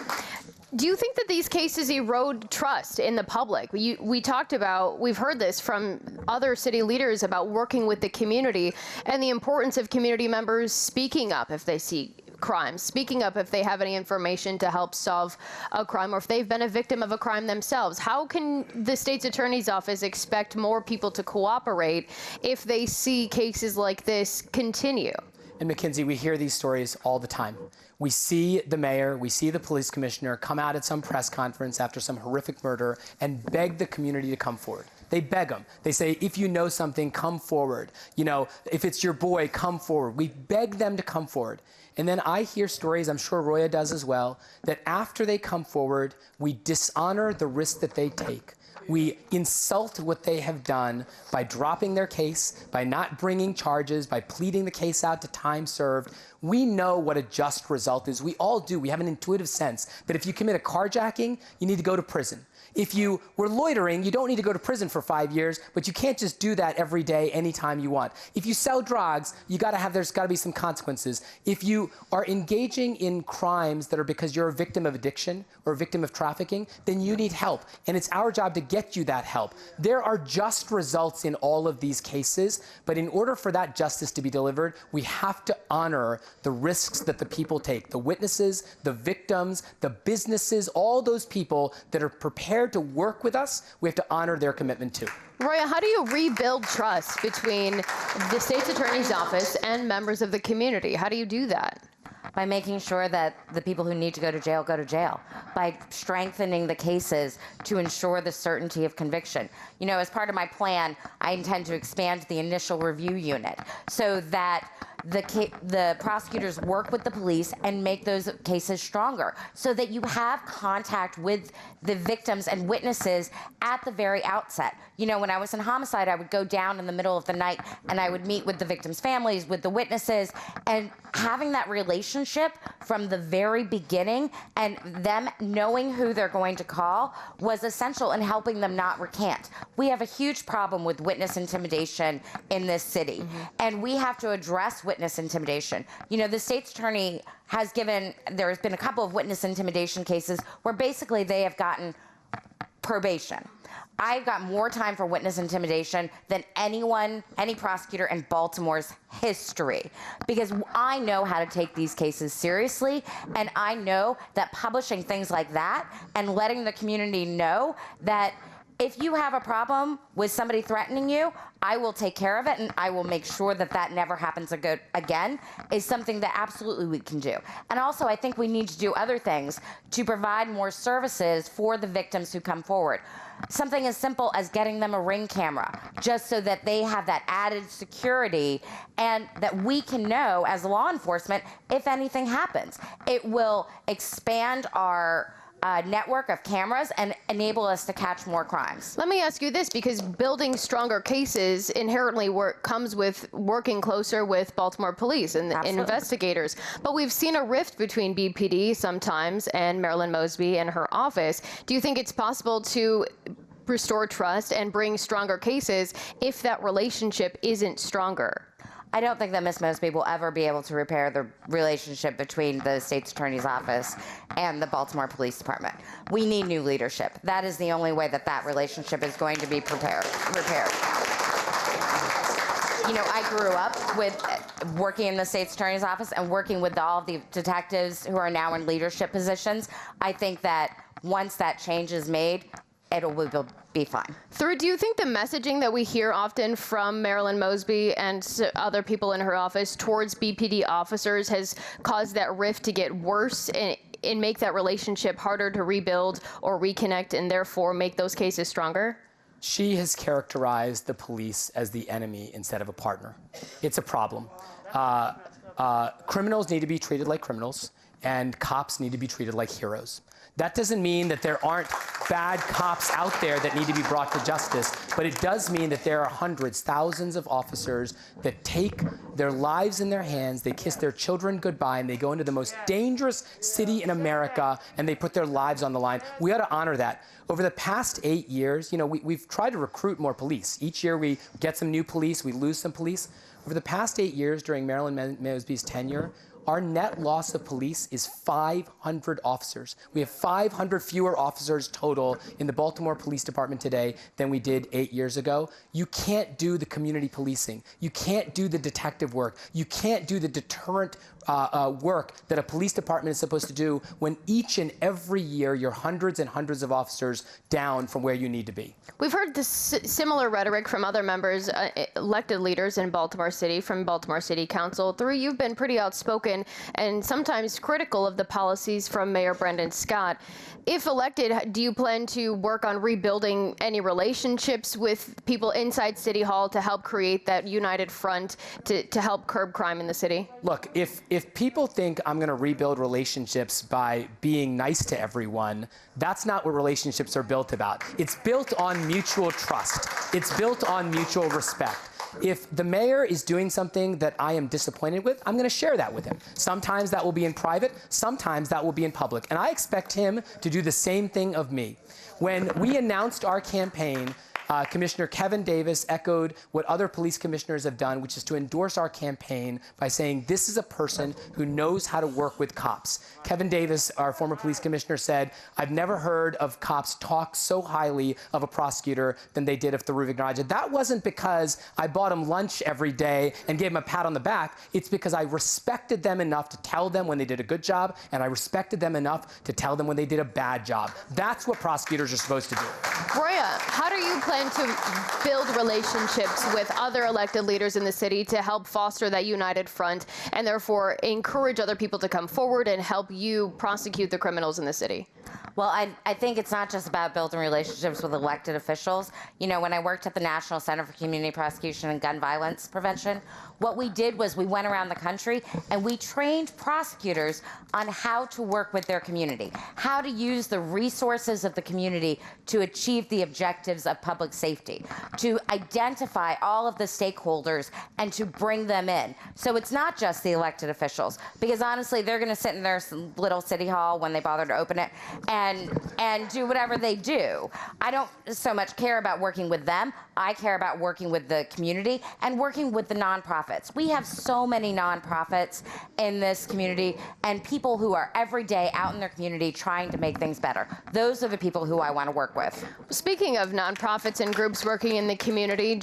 Do you think that these cases erode trust in the public? We talked about, we've heard this from other city leaders about working with the community and the importance of community members speaking up if they see crimes, speaking up if they have any information to help solve a crime or if they've been a victim of a crime themselves. How can the state's attorney's office expect more people to cooperate if they see cases like this continue? And Mackenzie, we hear these stories all the time. We see the mayor, we see the police commissioner come out at some press conference after some horrific murder and beg the community to come forward. They beg them. They say, if you know something, come forward. You know, if it's your boy, come forward. We beg them to come forward. And then I hear stories, I'm sure Roya does as well, that after they come forward, we dishonor the risk that they take. We insult what they have done by dropping their case, by not bringing charges, by pleading the case out to time served. We know what a just result is. We all do. We have an intuitive sense that if you commit a carjacking, you need to go to prison. If you were loitering, you don't need to go to prison for 5 years, but you can't just do that every day, anytime you want. If you sell drugs, there's got to be some consequences. If you are engaging in crimes that are because you're a victim of addiction or a victim of trafficking, then you need help. And it's our job to get you that help. There are just results in all of these cases, but in order for that justice to be delivered, we have to honor the risks that the people take, the witnesses, the victims, the businesses, all those people that are prepared to work with us. We have to honor their commitment too. Roya, how do you rebuild trust between the state's attorney's office and members of the community? How do you do that? By making sure that the people who need to go to jail, by strengthening the cases to ensure the certainty of conviction. You know, as part of my plan, I intend to expand the initial review unit so that the prosecutors work with the police and make those cases stronger so that you have contact with the victims and witnesses at the very outset. You know, when I was in homicide, I would go down in the middle of the night and I would meet with the victims' families, with the witnesses, and having that relationship from the very beginning and them knowing who they're going to call was essential in helping them not recant. We have a huge problem with witness intimidation in this city, and we have to address witness intimidation. You know, the state's attorney has there's been a couple of witness intimidation cases where basically they have gotten probation. I've got more time for witness intimidation than any prosecutor in Baltimore's history, because I know how to take these cases seriously, and I know that publishing things like that and letting the community know that if you have a problem with somebody threatening you, I will take care of it, and I will make sure that that never happens again, is something that absolutely we can do. And also, I think we need to do other things to provide more services for the victims who come forward. Something as simple as getting them a Ring camera, just so that they have that added security and that we can know as law enforcement if anything happens. It will expand our network of cameras and enable us to catch more crimes. Let me ask you this, because building stronger cases inherently comes with working closer with Baltimore police and investigators. But we've seen a rift between BPD sometimes and Marilyn Mosby and her office. Do you think it's possible to restore trust and bring stronger cases if that relationship isn't stronger? I don't think that Ms. Mosby will ever be able to repair the relationship between the state's attorney's office and the Baltimore Police Department. We need new leadership. That is the only way that relationship is going to be repaired. You know, I grew up with working in the state's attorney's office and working with all of the detectives who are now in leadership positions. I think that once that change is made, it will be fine. Theru, do you think the messaging that we hear often from Marilyn Mosby and other people in her office towards BPD officers has caused that rift to get worse and make that relationship harder to rebuild or reconnect and therefore make those cases stronger? She has characterized the police as the enemy instead of a partner. It's a problem. Criminals need to be treated like criminals, and cops need to be treated like heroes. That doesn't mean that there aren't bad cops out there that need to be brought to justice, but it does mean that there are hundreds, thousands of officers that take their lives in their hands, they kiss their children goodbye, and they go into the most dangerous city in America, and they put their lives on the line. We ought to honor that. Over the past 8 years, you know, we've tried to recruit more police. Each year we get some new police, we lose some police. Over the past 8 years during Marilyn Mosby's tenure, our net loss of police is 500 officers. We have 500 fewer officers total in the Baltimore Police Department today than we did 8 years ago. You can't do the community policing. You can't do the detective work. You can't do the deterrent work that a police department is supposed to do when each and every year you're hundreds and hundreds of officers down from where you need to be. We've heard this similar rhetoric from other members, elected leaders in Baltimore City, from Baltimore City Council. Through, you've been pretty outspoken and sometimes critical of the policies from Mayor Brendan Scott. If elected, do you plan to work on rebuilding any relationships with people inside City Hall to help create that united front to help curb crime in the city? Look, if people think I'm going to rebuild relationships by being nice to everyone, that's not what relationships are built about. It's built on mutual trust. It's built on mutual respect. If the mayor is doing something that I am disappointed with, I'm going to share that with him. Sometimes that will be in private, sometimes that will be in public. And I expect him to do the same thing of me. When we announced our campaign, Commissioner Kevin Davis echoed what other police commissioners have done, which is to endorse our campaign by saying this is a person who knows how to work with cops. Kevin Davis, our former police commissioner, said, I've never heard of cops talk so highly of a prosecutor than they did of Theruvigna. That wasn't because I bought him lunch every day and gave him a pat on the back. It's because I respected them enough to tell them when they did a good job, and I respected them enough to tell them when they did a bad job. That's what prosecutors are supposed to do. Roya, how do you plan to build relationships with other elected leaders in the city to help foster that united front and therefore encourage other people to come forward and help you prosecute the criminals in the city? Well, I think it's not just about building relationships with elected officials. You know, when I worked at the National Center for Community Prosecution and Gun Violence Prevention, what we did was we went around the country and we trained prosecutors on how to work with their community, how to use the resources of the community to achieve the objectives of public safety, to identify all of the stakeholders and to bring them in. So it's not just the elected officials, because honestly, they're going to sit in their little city hall when they bother to open it and do whatever they do. I don't so much care about working with them. I care about working with the community and working with the nonprofits. We have so many nonprofits in this community and people who are every day out in their community trying to make things better. Those are the people who I want to work with. Speaking of nonprofits and groups working in the community,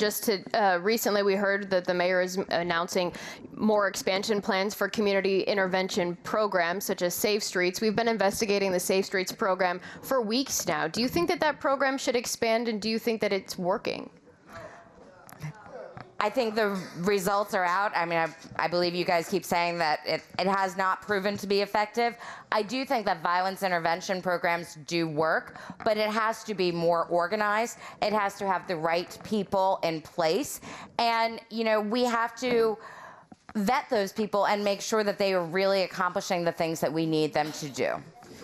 recently we heard that the mayor is announcing more expansion plans for community intervention programs such as Safe Streets. We've been investigating the Safe Streets program for weeks now. Do you think that that program should expand, and do you think that it's working? I think the results are out. I mean, I believe you guys keep saying that it has not proven to be effective. I do think that violence intervention programs do work, but it has to be more organized. It has to have the right people in place. And, you know, we have to vet those people and make sure that they are really accomplishing the things that we need them to do.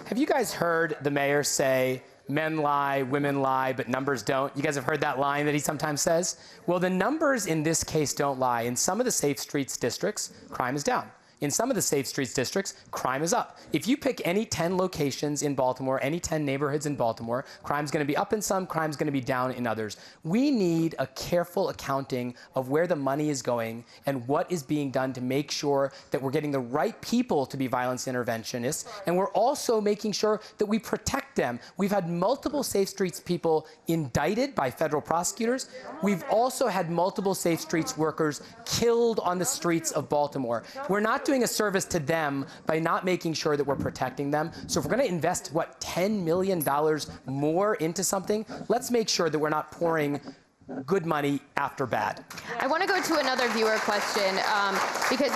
Have you guys heard the mayor say, men lie, women lie, but numbers don't? You guys have heard that line that he sometimes says? Well, the numbers in this case don't lie. In some of the Safe Streets districts, crime is down. In some of the Safe Streets districts, crime is up. If you pick any 10 locations in Baltimore, any 10 neighborhoods in Baltimore, crime's going to be up in some, crime's going to be down in others. We need a careful accounting of where the money is going and what is being done to make sure that we're getting the right people to be violence interventionists, and we're also making sure that we protect them. We've had multiple Safe Streets people indicted by federal prosecutors. We've also had multiple Safe Streets workers killed on the streets of Baltimore. We're not doing a service to them by not making sure that we're protecting them. So if we're going to invest, what, $10 million more into something, let's make sure that we're not pouring good money after bad. I want to go to another viewer question because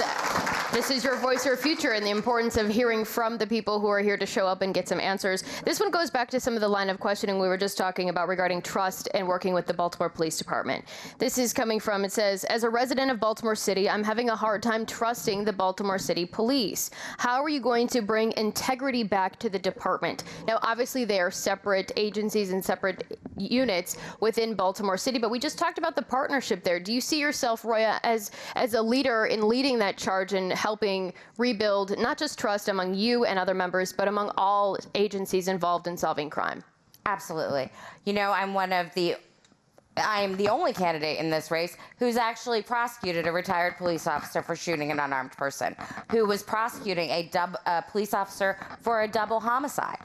This is your voice, your future, and the importance of hearing from the people who are here to show up and get some answers. This one goes back to some of the line of questioning we were just talking about regarding trust and working with the Baltimore Police Department. This is coming from, it says, as a resident of Baltimore City, I'm having a hard time trusting the Baltimore City Police. How are you going to bring integrity back to the department? Now, obviously, they are separate agencies and separate units within Baltimore City, but we just talked about the partnership there. Do you see yourself, Roya, as a leader in leading that charge and helping rebuild not just trust among you and other members, but among all agencies involved in solving crime? Absolutely. You know, I'm the only candidate in this race who's actually prosecuted a retired police officer for shooting an unarmed person, who was prosecuting a police officer for a double homicide.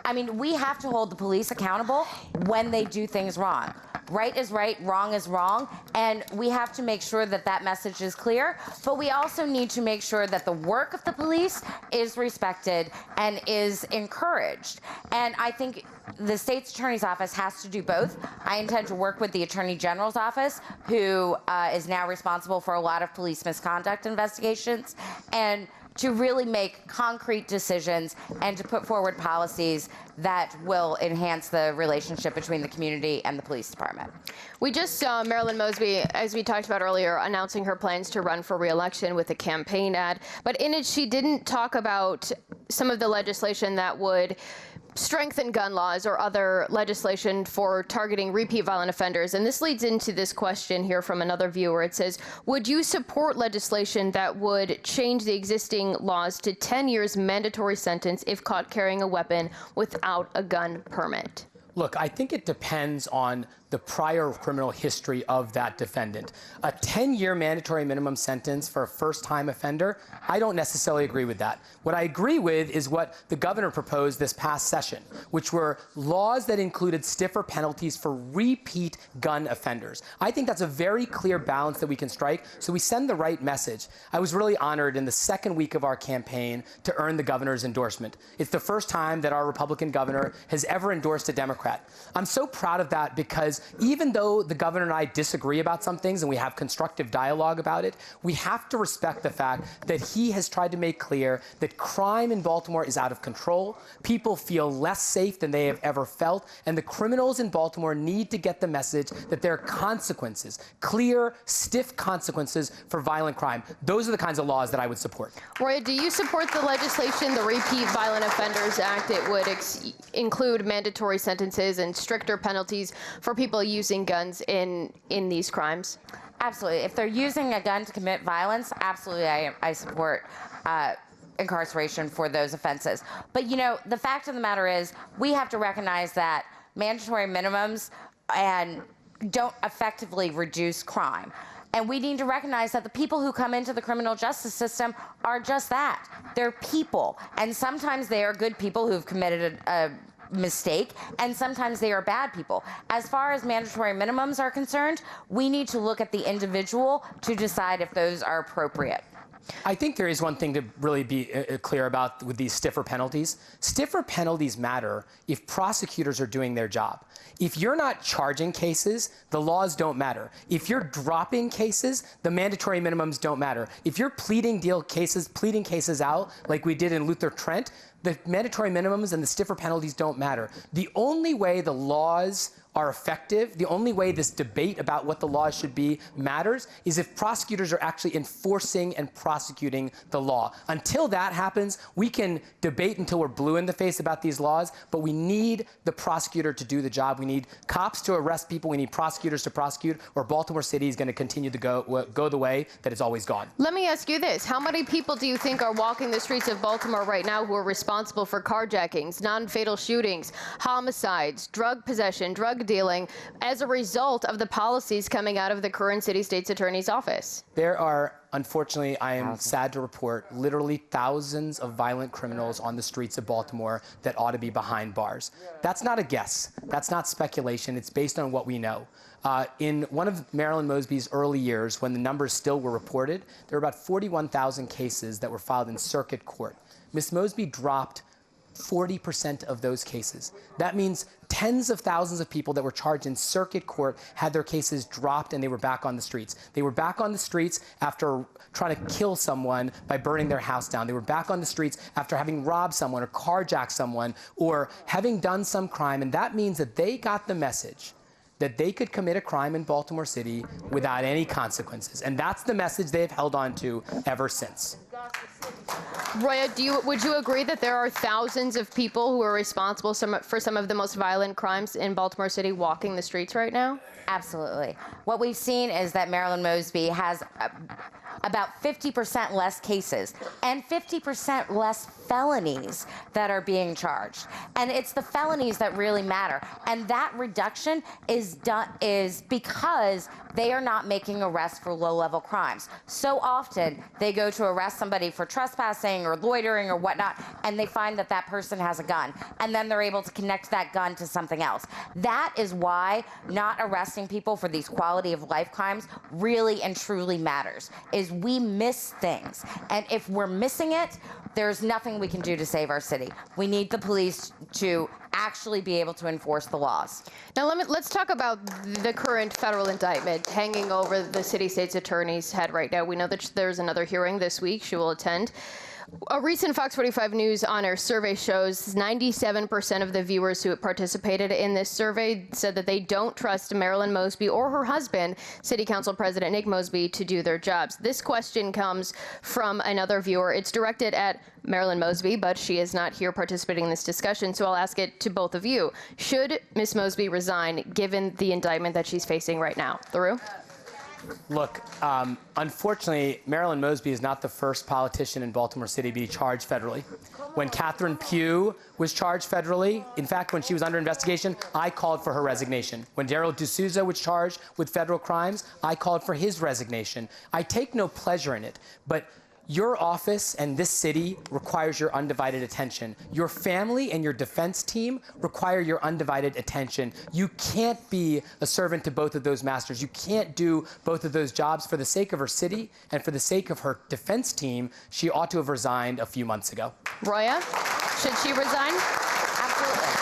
I mean, we have to hold the police accountable when they do things wrong. Right is right, wrong is wrong, and we have to make sure that that message is clear, but we also need to make sure that the work of the police is respected and is encouraged. And I think the state's attorney's office has to do both. I intend to work with the attorney general's office, who is now responsible for a lot of police misconduct investigations, and to really make concrete decisions and to put forward policies that will enhance the relationship between the community and the police department. We just saw Marilyn Mosby, as we talked about earlier, announcing her plans to run for re-election with a campaign ad. But in it, she didn't talk about some of the legislation that would strengthen gun laws or other legislation for targeting repeat violent offenders. And this leads into this question here from another viewer. It says, would you support legislation that would change the existing laws to 10 years mandatory sentence if caught carrying a weapon without a gun permit? Look, I think it depends on the prior criminal history of that defendant. A 10-year mandatory minimum sentence for a first-time offender, I don't necessarily agree with that. What I agree with is what the governor proposed this past session, which were laws that included stiffer penalties for repeat gun offenders. I think that's a very clear balance that we can strike, so we send the right message. I was really honored in the second week of our campaign to earn the governor's endorsement. It's the first time that our Republican governor has ever endorsed a Democrat. I'm so proud of that because even though the governor and I disagree about some things and we have constructive dialogue about it, we have to respect the fact that he has tried to make clear that crime in Baltimore is out of control. People feel less safe than they have ever felt, and the criminals in Baltimore need to get the message that there are consequences, clear, stiff consequences for violent crime. Those are the kinds of laws that I would support. Roya, do you support the legislation, the Repeat Violent Offenders Act? It would include mandatory sentences and stricter penalties for people using guns in these crimes? Absolutely. If they're using a gun to commit violence, absolutely I support incarceration for those offenses. But, you know, the fact of the matter is we have to recognize that mandatory minimums don't effectively reduce crime. And we need to recognize that the people who come into the criminal justice system are just that. They're people. And sometimes they are good people who've committed a mistake, and sometimes they are bad people. As far as mandatory minimums are concerned, we need to look at the individual to decide if those are appropriate. I think there is one thing to really be clear about with these stiffer penalties. Stiffer penalties matter if prosecutors are doing their job. If you're not charging cases, the laws don't matter. If you're dropping cases, the mandatory minimums don't matter. If you're pleading cases out, like we did in Luther Trent, the mandatory minimums and the stiffer penalties don't matter. The only way the laws are effective, the only way this debate about what the laws should be matters, is if prosecutors are actually enforcing and prosecuting the law. Until that happens, we can debate until we're blue in the face about these laws, but we need the prosecutor to do the job. We need cops to arrest people. We need prosecutors to prosecute, or Baltimore City is going to continue to go the way that it's always gone. Let me ask you this. How many people do you think are walking the streets of Baltimore right now who are responsible for carjackings, non-fatal shootings, homicides, drug possession, drug dealing as a result of the policies coming out of the current city state's attorney's office? There are, unfortunately, I am sad to report, literally thousands of violent criminals on the streets of Baltimore that ought to be behind bars. That's not a guess. That's not speculation. It's based on what we know. In one of Marilyn Mosby's early years, when the numbers still were reported, there were about 41,000 cases that were filed in circuit court. Ms. Mosby dropped 40% of those cases. That means tens of thousands of people that were charged in circuit court had their cases dropped and they were back on the streets. They were back on the streets after trying to kill someone by burning their house down. They were back on the streets after having robbed someone or carjacked someone or having done some crime. And that means that they got the message that they could commit a crime in Baltimore City without any consequences. And that's the message they've held on to ever since. Roya, would you agree that there are thousands of people who are responsible for some of the most violent crimes in Baltimore City walking the streets right now? Absolutely. What we've seen is that Marilyn Mosby has about 50% less cases and 50% less felonies that are being charged. And it's the felonies that really matter. And that reduction is because they are not making arrests for low-level crimes. So often they go to arrest somebody for trespassing or loitering or whatnot, and they find that that person has a gun, and then they're able to connect that gun to something else. That is why not arresting people for these quality of life crimes really and truly matters, is we miss things. And if we're missing it, there's nothing we can do to save our city. We need the police to actually be able to enforce the laws. Now let's talk about the current federal indictment hanging over the city state's attorney's head right now. We know that there's another hearing this week she will attend. A recent Fox 45 News on-air survey shows 97% of the viewers who participated in this survey said that they don't trust Marilyn Mosby or her husband, City Council President Nick Mosby, to do their jobs. This question comes from another viewer. It's directed at Marilyn Mosby, but she is not here participating in this discussion, so I'll ask it to both of you. Should Ms. Mosby resign given the indictment that she's facing right now? Theru? Look, unfortunately, Marilyn Mosby is not the first politician in Baltimore City to be charged federally. When Catherine Pugh was charged federally, in fact, when she was under investigation, I called for her resignation. When Darryl D'Souza was charged with federal crimes, I called for his resignation. I take no pleasure in it, but your office and this city requires your undivided attention. Your family and your defense team require your undivided attention. You can't be a servant to both of those masters. You can't do both of those jobs. For the sake of her city and for the sake of her defense team, she ought to have resigned a few months ago. Roya, should she resign? Absolutely.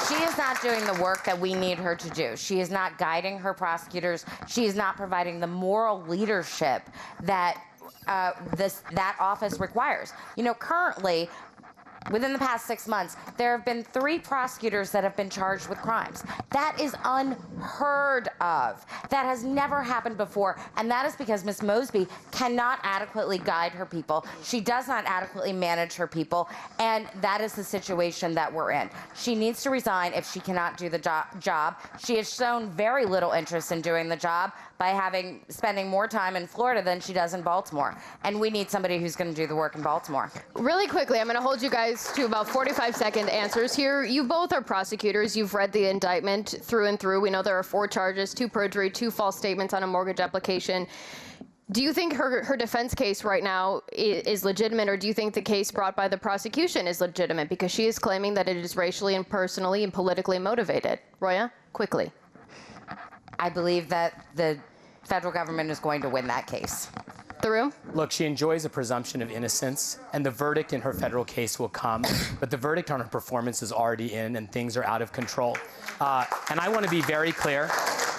She is not doing the work that we need her to do. She is not guiding her prosecutors. She is not providing the moral leadership that that office requires. You know, currently, within the past 6 months, there have been 3 prosecutors that have been charged with crimes. That is unheard of. That has never happened before, and that is because Ms. Mosby cannot adequately guide her people. She does not adequately manage her people, and that is the situation that we're in. She needs to resign if she cannot do the job. She has shown very little interest in doing the job by spending more time in Florida than she does in Baltimore. And we need somebody who's going to do the work in Baltimore. Really quickly, I'm going to hold you guys to about 45-second answers here. You both are prosecutors. You've read the indictment through and through. We know there are 4 charges, 2 perjury, 2 false statements on a mortgage application. Do you think her defense case right now is legitimate, or do you think the case brought by the prosecution is legitimate? Because she is claiming that it is racially and personally and politically motivated. Roya, quickly. I believe that the federal government is going to win that case. Theru? Look, she enjoys a presumption of innocence, and the verdict in her federal case will come, but the verdict on her performance is already in, and things are out of control. And I want to be very clear.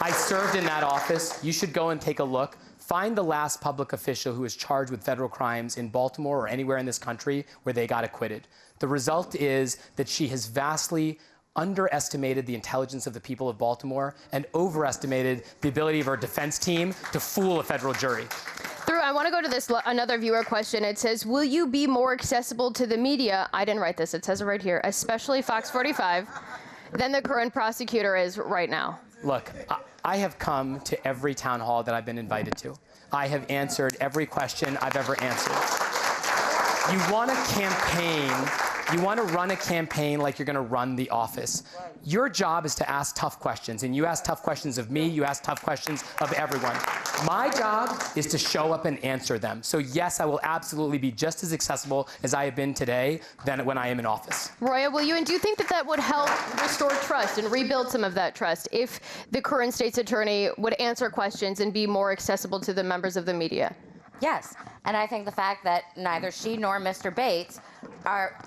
I served in that office. You should go and take a look. Find the last public official who was charged with federal crimes in Baltimore or anywhere in this country where they got acquitted. The result is that she has vastly underestimated the intelligence of the people of Baltimore and overestimated the ability of our defense team to fool a federal jury. Theru, I want to go to this another viewer question. It says, will you be more accessible to the media? I didn't write this. It says it right here, especially Fox 45, than the current prosecutor is right now. Look, I have come to every town hall that I've been invited to. I have answered every question I've ever answered. You want a campaign, you want to run a campaign like you're going to run the office. Your job is to ask tough questions, and you ask tough questions of me, you ask tough questions of everyone. My job is to show up and answer them. So yes, I will absolutely be just as accessible as I have been today than when I am in office. Roya, will you, and do you think that that would help restore trust and rebuild some of that trust if the current state's attorney would answer questions and be more accessible to the members of the media? Yes, and I think the fact that neither she nor Mr. Bates are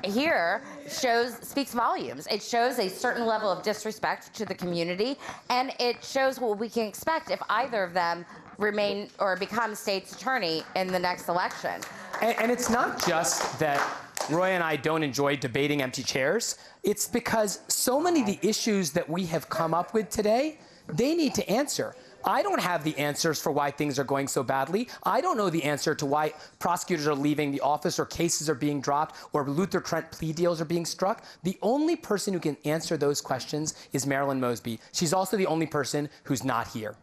here speaks volumes. It shows a certain level of disrespect to the community, and it shows what we can expect if either of them remain or become state's attorney in the next election. And it's not just that Roya and I don't enjoy debating empty chairs. It's because so many of the issues that we have come up with today, they need to answer. I don't have the answers for why things are going so badly. I don't know the answer to why prosecutors are leaving the office or cases are being dropped or Luther Trent plea deals are being struck. The only person who can answer those questions is Marilyn Mosby. She's also the only person who's not here.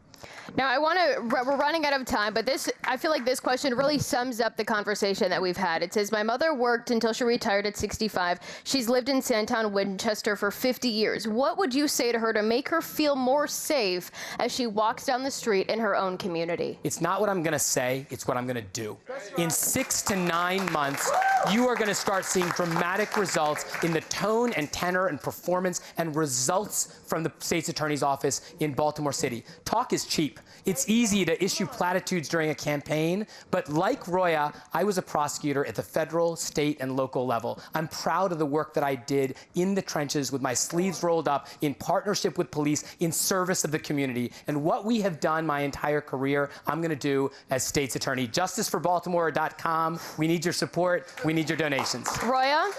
Now, we're running out of time, but I feel like this question really sums up the conversation that we've had. It says, my mother worked until she retired at 65. She's lived in Sandtown, Winchester for 50 years. What would you say to her to make her feel more safe as she walks down the street in her own community? It's not what I'm going to say, it's what I'm going to do. In 6 to 9 months, you are going to start seeing dramatic results in the tone and tenor and performance and results from the state's attorney's office in Baltimore City. Talk is cheap. It's easy to issue platitudes during a campaign, but like Roya, I was a prosecutor at the federal, state, and local level. I'm proud of the work that I did in the trenches with my sleeves rolled up in partnership with police in service of the community. And what we have done my entire career, I'm going to do as state's attorney. JusticeForBaltimore.com. We need your support. We need your donations. Roya?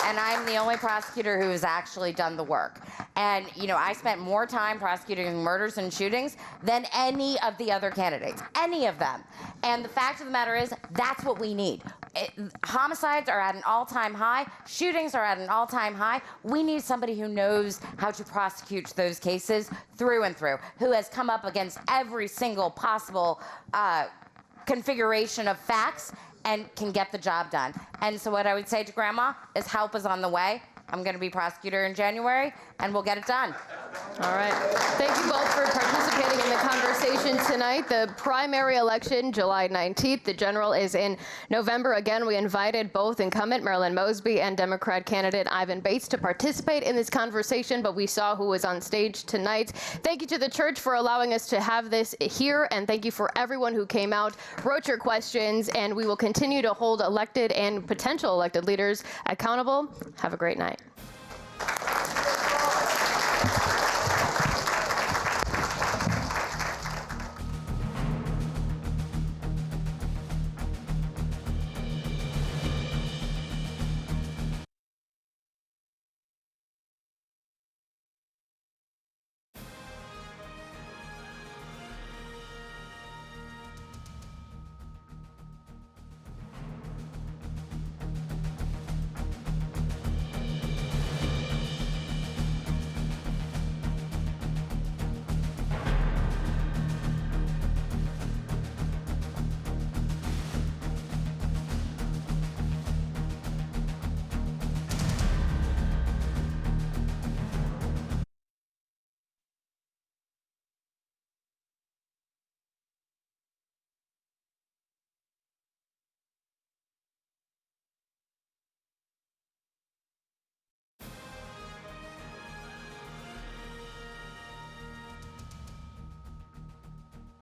And I'm the only prosecutor who has actually done the work. And, you know, I spent more time prosecuting murders and shootings than any of the other candidates, any of them. And the fact of the matter is, that's what we need. Homicides are at an all-time high. Shootings are at an all-time high. We need somebody who knows how to prosecute those cases through and through, who has come up against every single possible configuration of facts and can get the job done. And so what I would say to Grandma is help is on the way. I'm going to be prosecutor in January, and we'll get it done. All right. Thank you both for participating in the conversation tonight. The primary election, July 19th. The general is in November. Again, we invited both incumbent Marilyn Mosby and Democrat candidate Ivan Bates to participate in this conversation, but we saw who was on stage tonight. Thank you to the church for allowing us to have this here, and thank you for everyone who came out, wrote your questions, and we will continue to hold elected and potential elected leaders accountable. Have a great night.